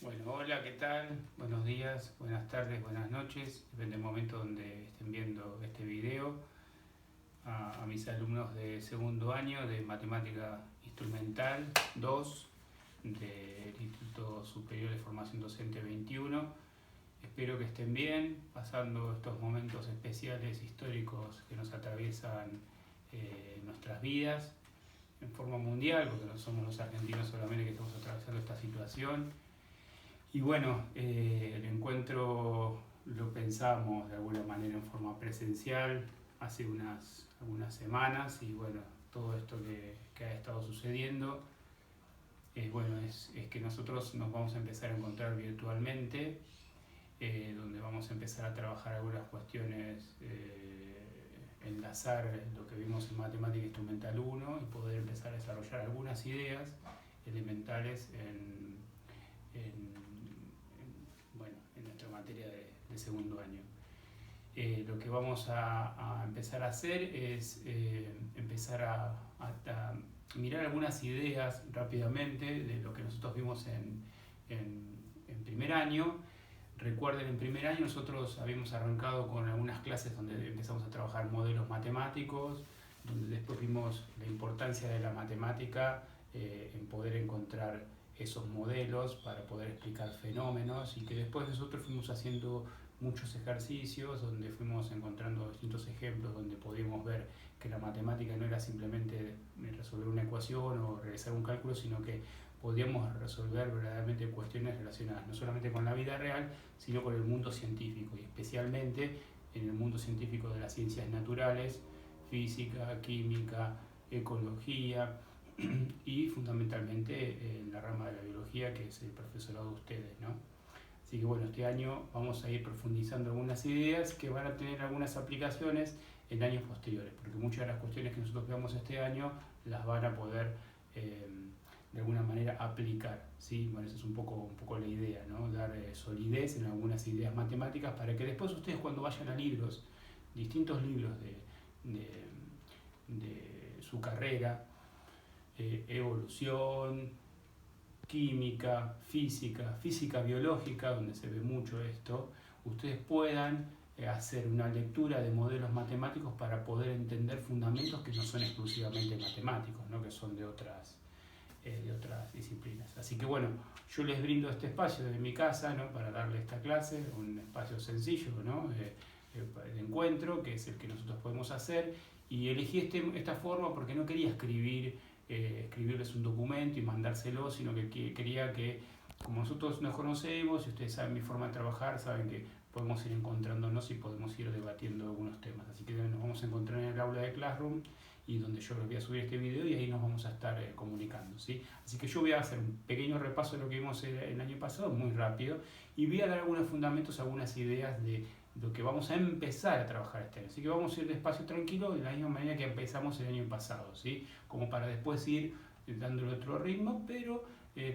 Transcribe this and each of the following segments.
Bueno, hola, ¿qué tal? Buenos días, buenas tardes, buenas noches, depende del momento donde estén viendo este video. A mis alumnos de segundo año de Matemática Instrumental 2 del Instituto Superior de Formación Docente 21. Espero que estén bien, pasando estos momentos especiales históricos que nos atraviesan nuestras vidas en forma mundial, porque no somos los argentinos solamente que estamos atravesando esta situación. Y bueno, el encuentro lo pensamos de alguna manera en forma presencial hace algunas semanas y bueno, todo esto que ha estado sucediendo, es que nosotros nos vamos a empezar a encontrar virtualmente, donde vamos a empezar a trabajar algunas cuestiones, enlazar lo que vimos en Matemática Instrumental 1 y poder empezar a desarrollar algunas ideas elementales en nuestra materia de segundo año. Lo que vamos a empezar a hacer es empezar a mirar algunas ideas rápidamente de lo que nosotros vimos en primer año. Recuerden, en primer año nosotros habíamos arrancado con algunas clases donde empezamos a trabajar modelos matemáticos, donde después vimos la importancia de la matemática en poder encontrar esos modelos para poder explicar fenómenos, y que después nosotros fuimos haciendo muchos ejercicios donde fuimos encontrando distintos ejemplos donde podíamos ver que la matemática no era simplemente resolver una ecuación o realizar un cálculo, sino que podíamos resolver verdaderamente cuestiones relacionadas no solamente con la vida real, sino con el mundo científico, y especialmente en el mundo científico de las ciencias naturales, física, química, ecología y fundamentalmente en la rama de la biología, que es el profesorado de ustedes, ¿no? Así que bueno, este año vamos a ir profundizando algunas ideas que van a tener algunas aplicaciones en años posteriores, porque muchas de las cuestiones que nosotros veamos este año las van a poder de alguna manera aplicar, ¿sí? Bueno, esa es un poco la idea, ¿no? Dar solidez en algunas ideas matemáticas para que después ustedes, cuando vayan a libros, distintos libros de su carrera, evolución, química, física biológica, donde se ve mucho esto, ustedes puedan hacer una lectura de modelos matemáticos para poder entender fundamentos que no son exclusivamente matemáticos, ¿no? Que son de otras disciplinas. Así que bueno, yo les brindo este espacio desde mi casa, ¿no? Para darle esta clase, un espacio sencillo, ¿no? De encuentro, que es el que nosotros podemos hacer, y elegí esta forma porque no quería escribirles un documento y mandárselo, sino que quería que, como nosotros nos conocemos y ustedes saben mi forma de trabajar, saben que podemos ir encontrándonos y podemos ir debatiendo algunos temas. Así que nos vamos a encontrar en el aula de Classroom, y donde yo les voy a subir este video y ahí nos vamos a estar comunicando, ¿sí? Así que yo voy a hacer un pequeño repaso de lo que vimos el año pasado, muy rápido, y voy a dar algunos fundamentos, algunas ideas de lo que vamos a empezar a trabajar este año. Así que vamos a ir despacio, tranquilo, de la misma manera que empezamos el año pasado, ¿sí? Como para después ir dándole otro ritmo, pero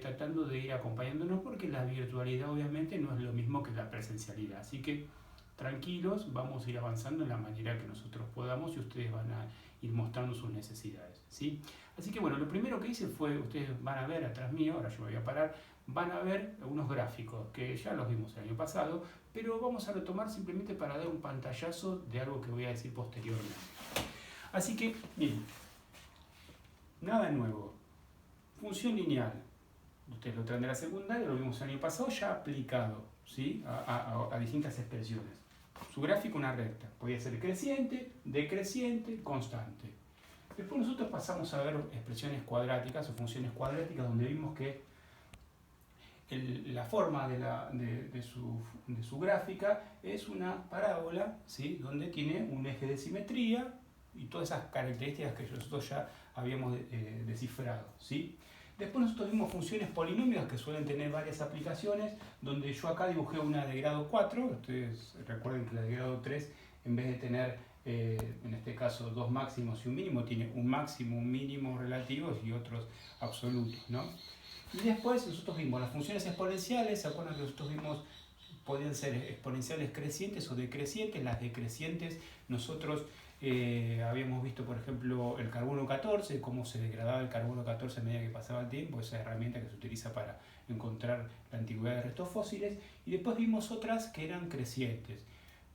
tratando de ir acompañándonos, porque la virtualidad obviamente no es lo mismo que la presencialidad. Así que tranquilos, vamos a ir avanzando en la manera que nosotros podamos y ustedes van a ir mostrando sus necesidades, ¿sí? Así que bueno, lo primero que hice fue, ustedes van a ver atrás mío, ahora yo me voy a parar, van a ver unos gráficos que ya los vimos el año pasado, pero vamos a retomar simplemente para dar un pantallazo de algo que voy a decir posteriormente. Así que, miren, nada nuevo. Función lineal. Ustedes lo traen de la secundaria, lo vimos el año pasado, ya aplicado, ¿sí? a distintas expresiones. Su gráfico, una recta. Podía ser creciente, decreciente, constante. Después nosotros pasamos a ver expresiones cuadráticas o funciones cuadráticas, donde vimos que la forma de su gráfica es una parábola, ¿sí? Donde tiene un eje de simetría y todas esas características que nosotros ya habíamos descifrado, ¿sí? Después nosotros vimos funciones polinomios que suelen tener varias aplicaciones, donde yo acá dibujé una de grado 4, ustedes recuerden que la de grado 3, en vez de tener, en este caso, dos máximos y un mínimo, tiene un máximo, un mínimo relativos y otros absolutos, ¿no? Y después nosotros vimos las funciones exponenciales. ¿Se acuerdan que nosotros vimos podían ser exponenciales crecientes o decrecientes? Las decrecientes nosotros Habíamos visto, por ejemplo, el carbono 14, cómo se degradaba el carbono 14 a medida que pasaba el tiempo, esa herramienta que se utiliza para encontrar la antigüedad de restos fósiles, y después vimos otras que eran crecientes.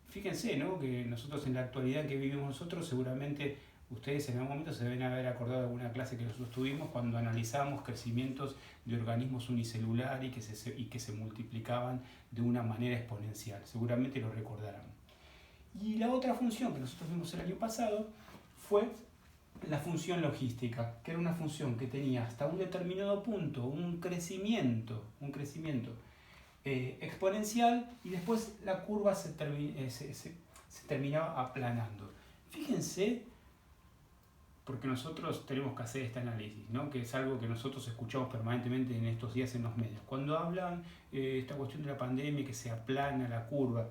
Fíjense, ¿no?, que nosotros en la actualidad que vivimos nosotros, seguramente ustedes en algún momento se deben haber acordado de alguna clase que nosotros tuvimos cuando analizamos crecimientos de organismos unicelulares y que se multiplicaban de una manera exponencial. Seguramente lo recordarán. Y la otra función que nosotros vimos el año pasado fue la función logística, que era una función que tenía hasta un determinado punto un crecimiento exponencial, y después la curva se terminaba aplanando. Fíjense, porque nosotros tenemos que hacer este análisis, ¿no?, que es algo que nosotros escuchamos permanentemente en estos días en los medios. Cuando hablan esta cuestión de la pandemia, que se aplana la curva,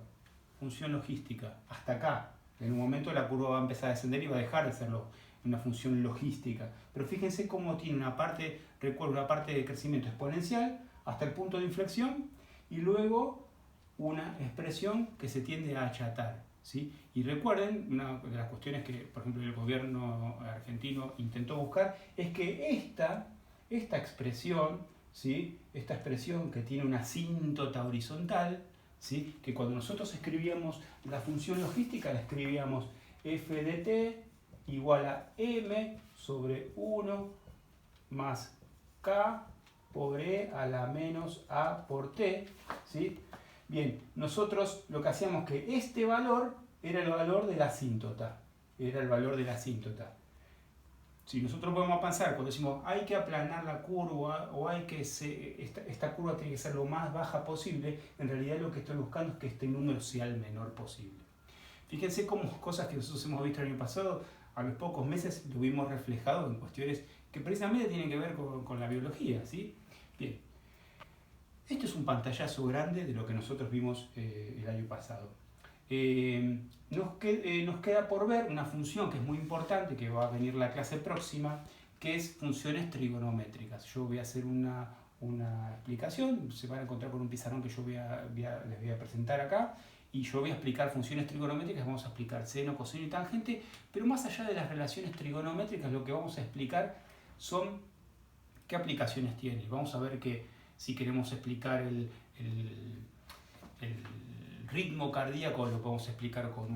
función logística, hasta acá. En un momento la curva va a empezar a descender y va a dejar de serlo una función logística. Pero fíjense cómo tiene una parte, recuerdo, una parte de crecimiento exponencial hasta el punto de inflexión, y luego una expresión que se tiende a achatar, ¿sí? Y recuerden, una de las cuestiones que, por ejemplo, el gobierno argentino intentó buscar es que esta expresión, ¿sí?, esta expresión que tiene una asíntota horizontal, ¿sí?, que cuando nosotros escribíamos la función logística la escribíamos f de t igual a m sobre 1 más k por e a la menos a por t, ¿sí? Bien, nosotros lo que hacíamos que este valor era el valor de la asíntota, Si nosotros podemos pensar, cuando decimos hay que aplanar la curva o esta curva tiene que ser lo más baja posible, en realidad lo que estoy buscando es que este número sea el menor posible. Fíjense cómo cosas que nosotros hemos visto el año pasado, a los pocos meses lo vimos reflejado en cuestiones que precisamente tienen que ver con la biología, ¿sí? Bien, este es un pantallazo grande de lo que nosotros vimos el año pasado. Nos queda por ver una función que es muy importante, que va a venir la clase próxima, que es funciones trigonométricas. Yo voy a hacer una explicación, se van a encontrar con un pizarrón que yo les voy a presentar acá, y yo voy a explicar funciones trigonométricas, vamos a explicar seno, coseno y tangente, pero más allá de las relaciones trigonométricas, lo que vamos a explicar son qué aplicaciones tiene. Vamos a ver que si queremos explicar el ritmo cardíaco lo podemos explicar con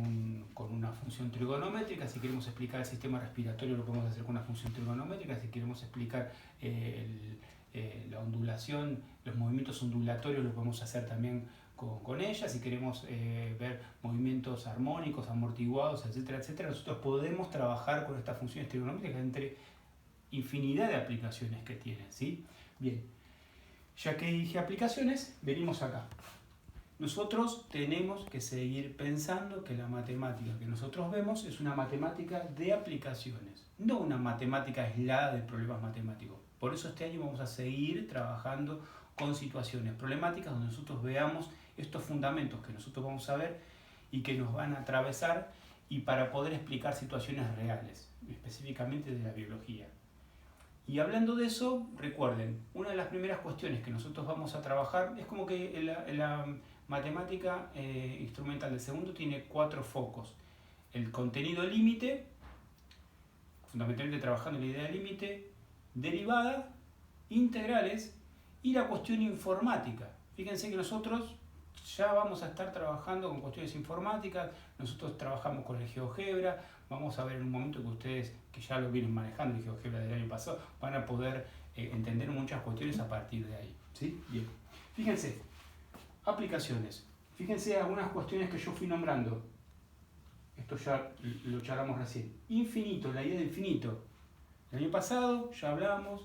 una función trigonométrica, si queremos explicar el sistema respiratorio lo podemos hacer con una función trigonométrica, si queremos explicar la ondulación, los movimientos ondulatorios lo podemos hacer también con ella, si queremos ver movimientos armónicos, amortiguados, etcétera, etcétera, nosotros podemos trabajar con estas funciones trigonométricas entre infinidad de aplicaciones que tienen, ¿sí? Bien, ya que dije aplicaciones, venimos acá. Nosotros tenemos que seguir pensando que la matemática que nosotros vemos es una matemática de aplicaciones, no una matemática aislada de problemas matemáticos. Por eso este año vamos a seguir trabajando con situaciones problemáticas donde nosotros veamos estos fundamentos que nosotros vamos a ver y que nos van a atravesar, y para poder explicar situaciones reales, específicamente de la biología. Y hablando de eso, recuerden, una de las primeras cuestiones que nosotros vamos a trabajar es como que la matemática instrumental del segundo tiene 4 focos. El contenido límite, fundamentalmente trabajando en la idea de límite, derivada, integrales y la cuestión informática. Fíjense que nosotros ya vamos a estar trabajando con cuestiones informáticas, nosotros trabajamos con el GeoGebra, vamos a ver en un momento que ustedes, que ya lo vienen manejando el GeoGebra del año pasado, van a poder entender muchas cuestiones a partir de ahí, ¿sí? Bien, fíjense, aplicaciones, fíjense algunas cuestiones que yo fui nombrando, esto ya lo charlamos recién, infinito, la idea de infinito, el año pasado ya hablamos,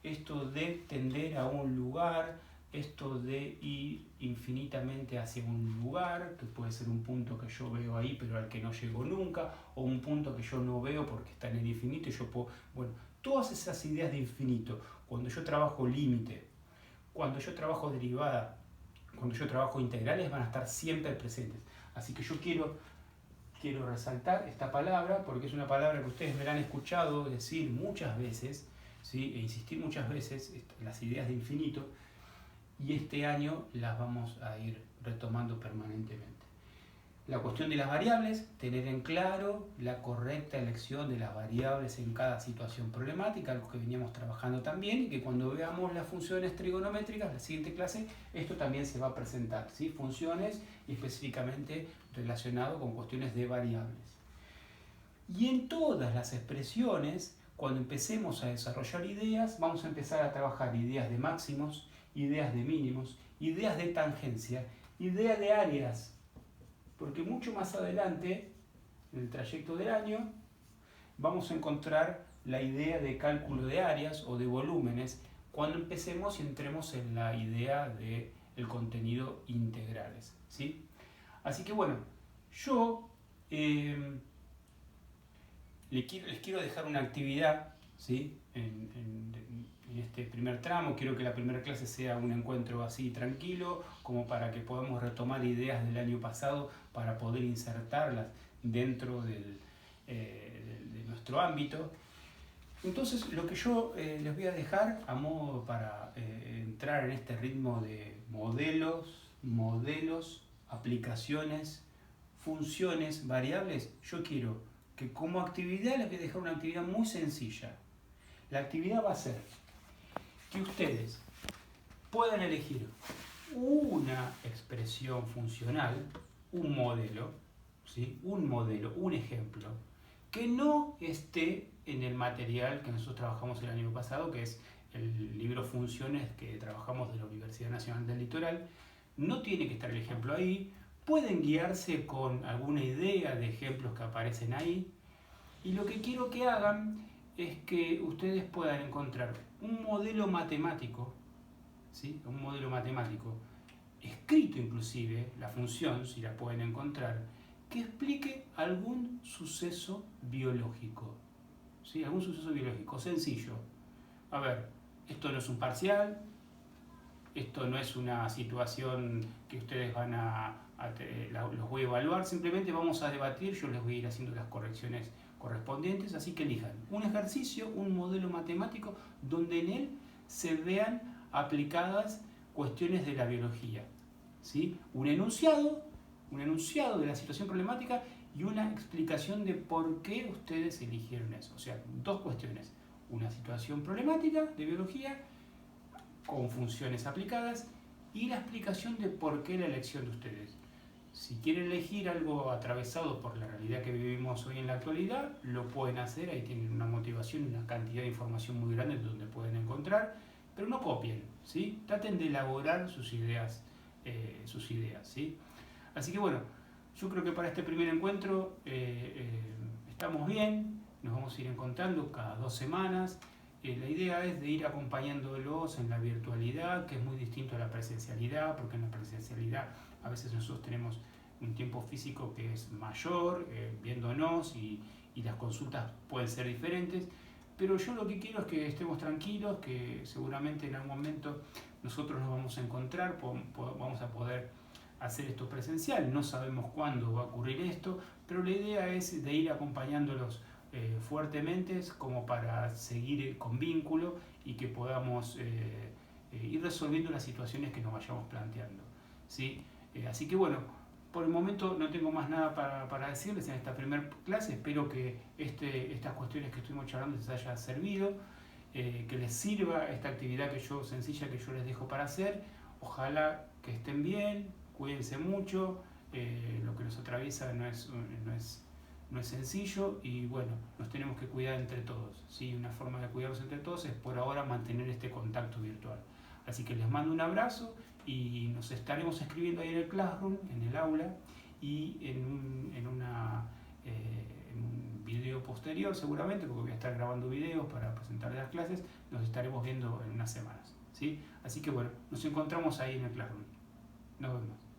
esto de tender a un lugar, esto de ir infinitamente hacia un lugar, que puede ser un punto que yo veo ahí pero al que no llego nunca, o un punto que yo no veo porque está en el infinito y yo puedo... Bueno, todas esas ideas de infinito, cuando yo trabajo límite, cuando yo trabajo derivada, cuando yo trabajo integrales, van a estar siempre presentes. Así que yo quiero resaltar esta palabra porque es una palabra que ustedes me la han escuchado decir muchas veces, ¿sí? E insistir muchas veces, las ideas de infinito, y este año las vamos a ir retomando permanentemente. La cuestión de las variables, tener en claro la correcta elección de las variables en cada situación problemática, algo que veníamos trabajando también, y que cuando veamos las funciones trigonométricas, en la siguiente clase, esto también se va a presentar, ¿sí? Funciones específicamente relacionadas con cuestiones de variables. Y en todas las expresiones, cuando empecemos a desarrollar ideas, vamos a empezar a trabajar ideas de máximos, ideas de mínimos, ideas de tangencia, ideas de áreas, porque mucho más adelante, en el trayecto del año, vamos a encontrar la idea de cálculo de áreas o de volúmenes cuando empecemos y entremos en la idea del contenido integrales, ¿sí? Así que bueno, yo les quiero dejar una actividad, ¿sí? En este primer tramo. Quiero que la primera clase sea un encuentro así tranquilo, como para que podamos retomar ideas del año pasado para poder insertarlas dentro de nuestro ámbito. Entonces, lo que yo les voy a dejar a modo para entrar en este ritmo de modelos, aplicaciones, funciones, variables, yo quiero que como actividad les voy a dejar una actividad muy sencilla. La actividad va a ser que ustedes puedan elegir una expresión funcional, un modelo, ¿sí? Un ejemplo, que no esté en el material que nosotros trabajamos el año pasado, que es el libro Funciones que trabajamos de la Universidad Nacional del Litoral. No tiene que estar el ejemplo ahí, pueden guiarse con alguna idea de ejemplos que aparecen ahí, y lo que quiero que hagan es que ustedes puedan encontrar un modelo matemático, ¿sí? Un modelo matemático, escrito inclusive, la función, si la pueden encontrar, que explique algún suceso biológico, ¿sí? Algún suceso biológico, sencillo. A ver, esto no es un parcial, esto no es una situación que ustedes van los voy a evaluar, simplemente vamos a debatir, yo les voy a ir haciendo las correcciones correspondientes, así que elijan un ejercicio, un modelo matemático, donde en él se vean aplicadas cuestiones de la biología, ¿sí? Un enunciado de la situación problemática y una explicación de por qué ustedes eligieron eso. O sea, dos cuestiones, una situación problemática de biología con funciones aplicadas y la explicación de por qué la elección de ustedes. Si quieren elegir algo atravesado por la realidad que vivimos hoy en la actualidad, lo pueden hacer, ahí tienen una motivación y una cantidad de información muy grande donde pueden encontrar, pero no copien, ¿sí? Traten de elaborar sus ideas, ¿sí? Así que bueno, yo creo que para este primer encuentro estamos bien, nos vamos a ir encontrando cada 2 semanas. La idea es de ir acompañándolos en la virtualidad, que es muy distinto a la presencialidad, porque en la presencialidad a veces nosotros tenemos un tiempo físico que es mayor, viéndonos, y las consultas pueden ser diferentes, pero yo lo que quiero es que estemos tranquilos, que seguramente en algún momento nosotros nos vamos a encontrar, vamos a poder hacer esto presencial. No sabemos cuándo va a ocurrir esto, pero la idea es de ir acompañándolos fuertemente, como para seguir con vínculo y que podamos ir resolviendo las situaciones que nos vayamos planteando, ¿sí? Así que bueno, por el momento no tengo más nada para decirles en esta primera clase. Espero que estas cuestiones que estuvimos charlando les haya servido, que les sirva esta actividad sencilla que yo les dejo para hacer. Ojalá que estén bien, cuídense mucho, lo que nos atraviesa no es sencillo, y bueno, nos tenemos que cuidar entre todos, ¿sí? Una forma de cuidarnos entre todos es por ahora mantener este contacto virtual. Así que les mando un abrazo y nos estaremos escribiendo ahí en el Classroom, en el aula, y en un video posterior seguramente, porque voy a estar grabando videos para presentar las clases. Nos estaremos viendo en unas semanas, ¿sí? Así que bueno, nos encontramos ahí en el Classroom. Nos vemos.